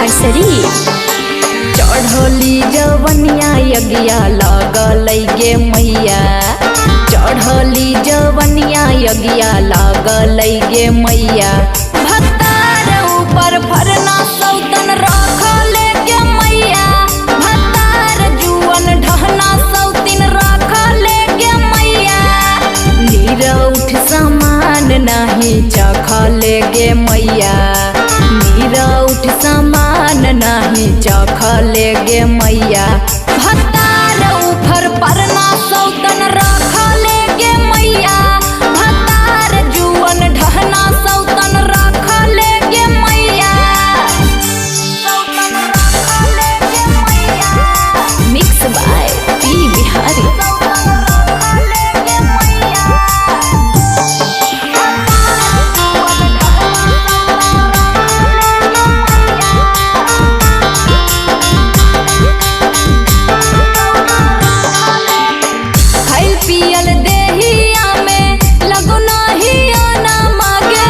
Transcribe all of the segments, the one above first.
Nursery. चढ़ली जवनिया यज्ञा लागल गे मैया, चढ़ली जवनिया यज्ञा लागल गे मैया। भत्तार ऊपर फरना सौतन रखले गे मैया, भत्तार जुअन ढहना सौतिन रखले गे मैया। नीरउठ समान नहीं चखले गे मैया, नीरउठ समान नहीं चखले गे मैया। भत्तार ऊपर परना सौतन रखले गे मैया, भत्तार जुअन ढहना सौतन रखले गे मैया, सौतन रखले गे मैया। Mix by P Bihari. पियल देहिया में लगुना हिया ना मागे,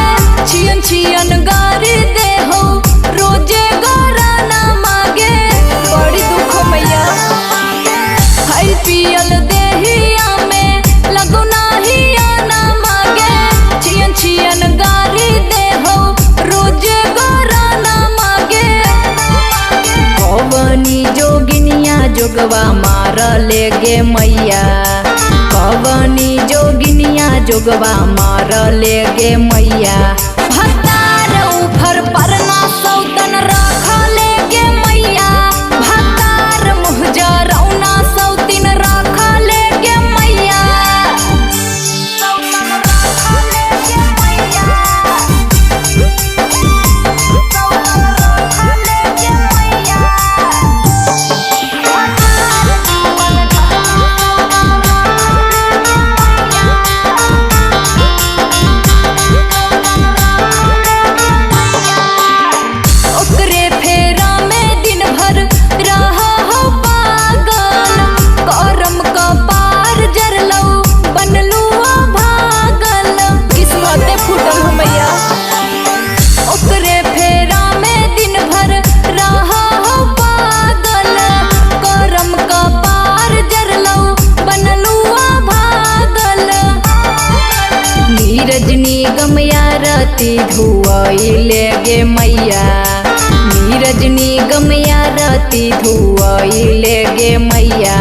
छियन छियन गारी देहो रोजे गोरा ना मागे। कवनी जोगिनिया जोगवा मारले गे मैया, कवनी जोगिनिया जोगवा मारले गे मैया। भत्तार ऊपर परना सौतन रखले गे मैया, भत्तार मुहजरौना सौतिन रखले गे मैया, सौतन रखले गे मैया, सौतन रखले गे मैया। भत्तार जुअन ओकरे फेरा में दिन भर रहा हो पागल, करम कपार जरलौ बनलू भागल, किस्मते फूटल हो मैया। ओकरे फेरा में दिन भर रहा हो पागल, करम कपार जरलौ बनलू भागल। नीरज निगम यारती धुआइले गे मैया, नीरज निगम यारती धुआइले गे मैया।